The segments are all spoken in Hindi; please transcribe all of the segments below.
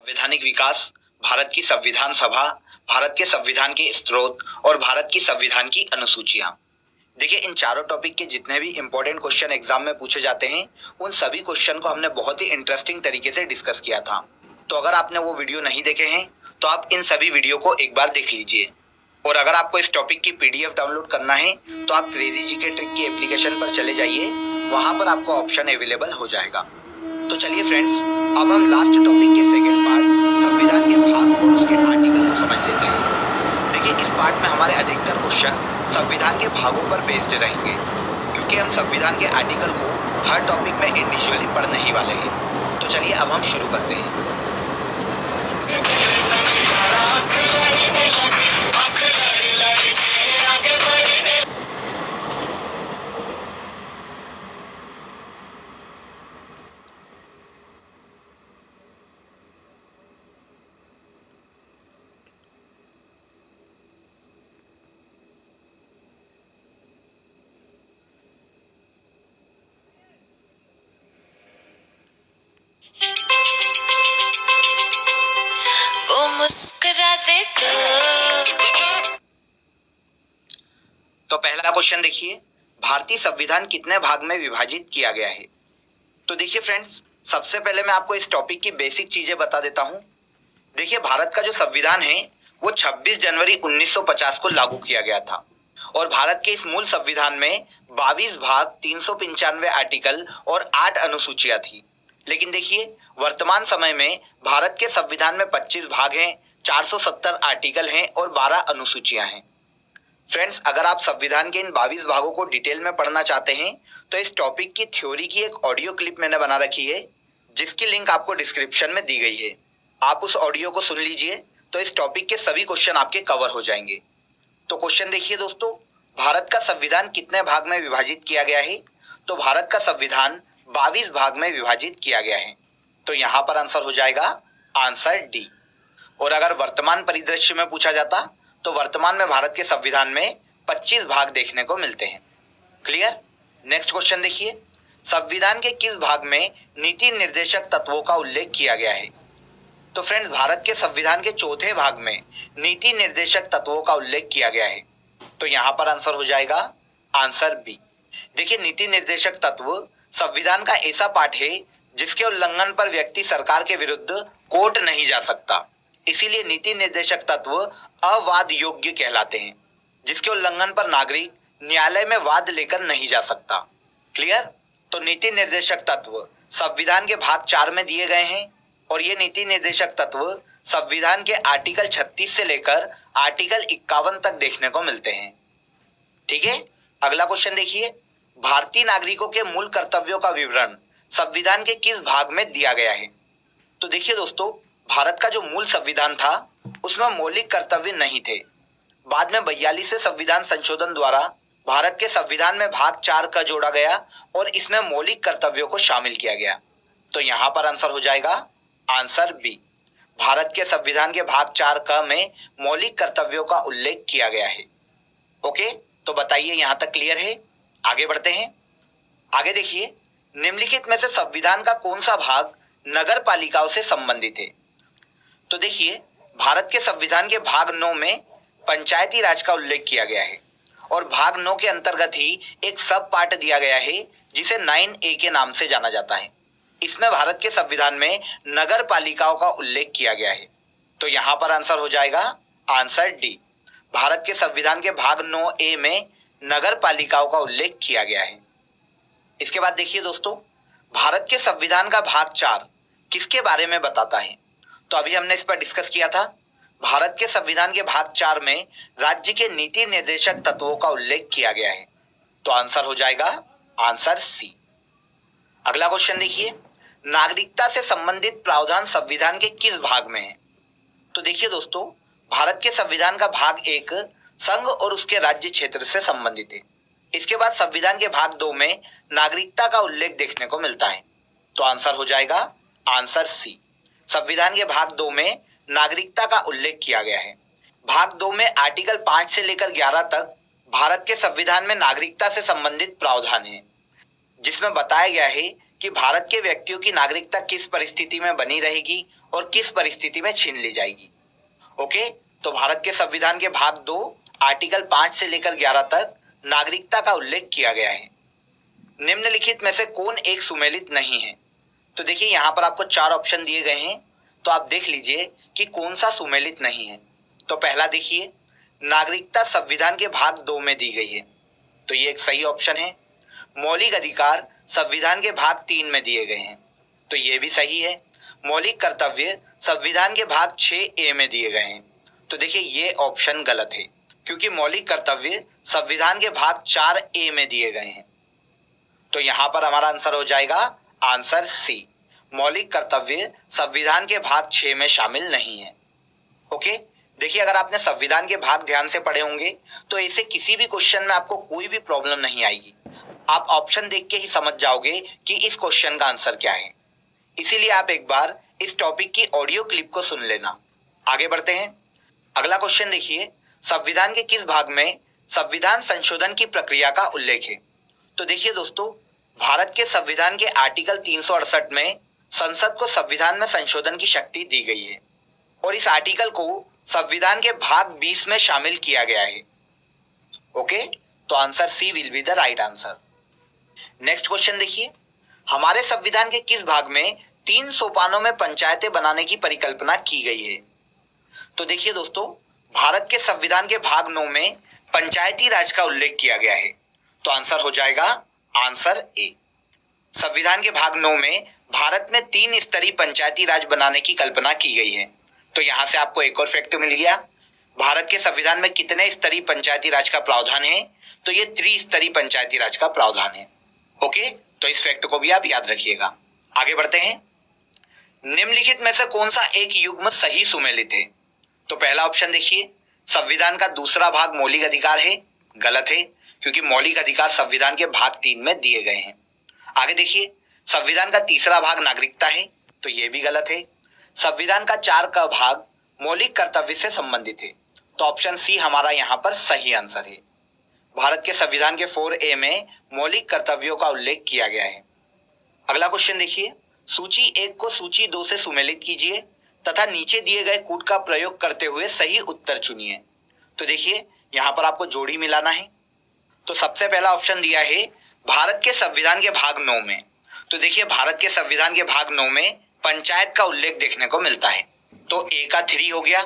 संवैधानिक विकास, भारत की संविधान सभा, भारत के संविधान के स्रोत और भारत की संविधान की अनुसूचियां। देखिए, इन चारों टॉपिक के जितने भी इंपॉर्टेंट क्वेश्चन एग्जाम में पूछे जाते हैं, उन सभी क्वेश्चन को हमने बहुत ही इंटरेस्टिंग तरीके से डिस्कस किया था। तो अगर आपने वो वीडियो नहीं देखे हैं तो आप इन सभी वीडियो को एक बार देख लीजिए। और अगर आपको इस टॉपिक की पीडीएफ डाउनलोड करना है तो आप क्रेजी जीके ट्रिक की एप्लीकेशन पर चले जाइए, वहां पर आपको ऑप्शन अवेलेबल हो जाएगा। तो चलिए फ्रेंड्स, अब हम लास्ट टॉपिक के सेकेंड पार्ट संविधान के भाग और उसके आर्टिकल को समझ लेते हैं। देखिए, इस पार्ट में हमारे अधिकतर क्वेश्चन संविधान के भागों पर बेस्ड रहेंगे, क्योंकि हम संविधान के आर्टिकल को हर टॉपिक में इंडिविजुअली पढ़ने ही वाले हैं। तो चलिए अब हम शुरू करते हैं। मुस्कुरा दे तो पहला क्वेश्चन देखिए, भारतीय संविधान कितने भाग में विभाजित किया गया है। तो देखिए फ्रेंड्स, सबसे पहले मैं आपको इस टॉपिक की बेसिक चीजें बता देता हूं। देखिए, भारत का जो संविधान है वो 26 जनवरी 1950 को लागू किया गया था और भारत के इस मूल संविधान में 22 भाग, 395 आर्टिकल और 8 अनुसूचियां थी। लेकिन देखिए, वर्तमान समय में भारत के संविधान में 25 भाग हैं, 470 आर्टिकल हैं और 12 अनुसूचियां हैं। फ्रेंड्स, अगर आप संविधान के इन 22 भागों को डिटेल में पढ़ना चाहते हैं तो इस टॉपिक की थ्योरी की एक ऑडियो क्लिप मैंने बना रखी है, जिसकी लिंक आपको डिस्क्रिप्शन में दी गई है। आप उस ऑडियो को सुन लीजिए तो इस टॉपिक के सभी क्वेश्चन आपके कवर हो जाएंगे। तो क्वेश्चन देखिए दोस्तों, भारत का संविधान कितने भाग में विभाजित किया गया है। तो भारत का संविधान 22 भाग में विभाजित किया गया है। तो यहां पर आंसर हो जाएगा आंसर डी। और अगर वर्तमान परिदृश्य में पूछा जाता तो वर्तमान में भारत के संविधान में 25 भाग देखने को मिलते हैं। क्लियर। नेक्स्ट क्वेश्चन देखिए, संविधान के किस भाग में नीति निर्देशक तत्वों का उल्लेख किया गया है। तो फ्रेंड्स, भारत के संविधान के चौथे भाग में नीति निर्देशक तत्वों का उल्लेख किया गया है। तो यहां पर आंसर हो जाएगा आंसर बी। देखिए, नीति निर्देशक तत्व संविधान का ऐसा पार्ट है जिसके उल्लंघन पर व्यक्ति सरकार के विरुद्ध कोर्ट नहीं जा सकता। इसीलिए नीति निर्देशक तत्व अवाद योग्य कहलाते हैं, जिसके उल्लंघन पर नागरिक न्यायालय में वाद लेकर नहीं जा सकता। क्लियर। तो नीति निर्देशक तत्व संविधान के भाग 4 में दिए गए हैं और ये नीति निर्देशक तत्व संविधान के आर्टिकल 36 से लेकर आर्टिकल 51 तक देखने को मिलते हैं। ठीक है। अगला क्वेश्चन देखिए, भारतीय नागरिकों के मूल कर्तव्यों का विवरण संविधान के किस भाग में दिया गया है। तो देखिए दोस्तों, भारत का जो मूल संविधान था उसमें मौलिक कर्तव्य नहीं थे। बाद में 42वें संविधान संशोधन द्वारा भारत के संविधान में भाग 4 का जोड़ा गया और इसमें मौलिक कर्तव्यों को शामिल किया गया। तो यहां पर आंसर हो जाएगा आंसर बी। भारत के संविधान के भाग 4 क में मौलिक कर्तव्यों का उल्लेख किया गया है। ओके, तो बताइए यहां तक क्लियर है। आगे बढ़ते हैं। आगे देखिए, निम्नलिखित में से संविधान का कौन सा भाग नगर पालिकाओं से संबंधित है। तो देखिए, भारत के संविधान के भाग 9 में पंचायती राज का उल्लेख किया गया है और भाग 9 के अंतर्गत ही एक सब पार्ट दिया गया है जिसे 9A के नाम से जाना जाता है। इसमें भारत के संविधान में नगर पालिकाओं का उल्लेख किया गया है। तो यहां पर आंसर हो जाएगा आंसर डी। भारत के संविधान के भाग 9A में नगर पालिकाओं का उल्लेख किया गया है। इसके बाद देखिए दोस्तों, भारत के संविधान का भाग 4 किसके बारे में बताता है। तो अभी हमने इस पर डिस्कस किया था। भारत के संविधान के भाग 4 में राज्य के नीति निर्देशक तत्वों का उल्लेख किया गया है। तो आंसर हो जाएगा आंसर सी। अगला क्वेश्चन देखिए, नागरिकता से संबंधित प्रावधान संविधान के किस भाग में है। तो देखिए दोस्तों, भारत के संविधान का भाग 1 संघ और उसके राज्य क्षेत्र से संबंधित है। इसके बाद संविधान के भाग 2 में नागरिकता का उल्लेख देखने को मिलता है। तो आंसर हो जाएगा आंसर सी। संविधान के भाग 2 में नागरिकता का उल्लेख किया गया है। भाग 2 में आर्टिकल 5 से लेकर 11 तक भारत के संविधान में नागरिकता से संबंधित प्रावधान है, जिसमें बताया गया है कि भारत के व्यक्तियों की नागरिकता किस परिस्थिति में बनी रहेगी और किस परिस्थिति में छीन ली जाएगी। ओके, तो भारत के संविधान के भाग 2 आर्टिकल 5 से लेकर 11 तक नागरिकता का उल्लेख किया गया है। निम्नलिखित में से कौन एक सुमेलित नहीं है? तो देखिए यहाँ पर आपको 4 ऑप्शन दिए गए हैं, तो आप देख लीजिए कि कौन सा सुमेलित नहीं है। तो पहला देखिए, नागरिकता संविधान के भाग 2 में दी गई है, तो ये एक सही ऑप्शन है। मौलिक अधिकार संविधान के भाग 3 में दिए गए हैं, तो ये भी सही है। मौलिक कर्तव्य संविधान के भाग 6A में दिए गए हैं, तो देखिए ये ऑप्शन गलत है, क्योंकि मौलिक कर्तव्य संविधान के भाग 4A में दिए गए हैं। तो यहां पर हमारा आंसर हो जाएगा आंसर सी, मौलिक कर्तव्य संविधान के भाग 6 में शामिल नहीं है। ओके, देखिए अगर आपने संविधान के भाग ध्यान से पढ़े होंगे तो ऐसे किसी भी क्वेश्चन में आपको कोई भी प्रॉब्लम नहीं आएगी। आप ऑप्शन देख के ही समझ जाओगे कि इस क्वेश्चन का आंसर क्या है। इसीलिए आप एक बार इस टॉपिक की ऑडियो क्लिप को सुन लेना। आगे बढ़ते हैं। अगला क्वेश्चन देखिए, संविधान के किस भाग में संविधान संशोधन की प्रक्रिया का उल्लेख है? तो देखिए दोस्तों, भारत के संविधान के आर्टिकल 368 में संसद को संविधान में संशोधन की शक्ति दी गई है और इस आर्टिकल को संविधान के भाग 20 में शामिल किया गया है। ओके, तो answer C will be the right answer. Next question देखिए, हमारे संविधान के किस भाग में 3 सोपानों में पंचायतें बनाने की परिकल्पना की गई है? तो देखिए दोस्तों, भारत के संविधान के भाग 9 में पंचायती राज का उल्लेख किया गया है, तो आंसर हो जाएगा आंसर ए। संविधान के भाग 9 में भारत में 3 स्तरीय पंचायती राज बनाने की कल्पना की गई है। तो यहां से आपको एक और फैक्ट मिल गया, भारत के संविधान में कितने स्तरीय पंचायती राज का प्रावधान है? तो ये त्रिस्तरीय पंचायती राज का प्रावधान है। ओके, तो इस फैक्ट को भी आप याद रखिएगा। आगे बढ़ते हैं। निम्नलिखित में से कौन सा एक युग्म सही सुमेलित है? तो पहला ऑप्शन देखिए, संविधान का दूसरा भाग मौलिक अधिकार है, गलत है, क्योंकि मौलिक अधिकार संविधान के भाग 3 में दिए गए हैं। आगे देखिए, संविधान का तीसरा भाग नागरिकता है, तो यह भी गलत है। संविधान का 4 का भाग मौलिक कर्तव्य से संबंधित है, तो ऑप्शन सी हमारा यहाँ पर सही आंसर है। भारत के संविधान के 4A में मौलिक कर्तव्यों का उल्लेख किया गया है। अगला क्वेश्चन देखिए, सूची 1 को सूची 2 से सुमेलित कीजिए तथा नीचे दिए गए कूट का प्रयोग करते हुए सही उत्तर चुनिए। तो देखिए यहाँ पर आपको जोड़ी मिलाना है। तो सबसे पहला ऑप्शन दिया है भारत के संविधान के भाग 9 में, तो देखिए भारत के संविधान के भाग 9 में पंचायत का उल्लेख देखने को मिलता है, तो ए का 3 हो गया।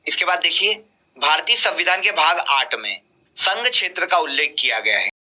इसके बाद देखिए भारतीय संविधान के भाग 8 में संघ क्षेत्र का उल्लेख किया गया है।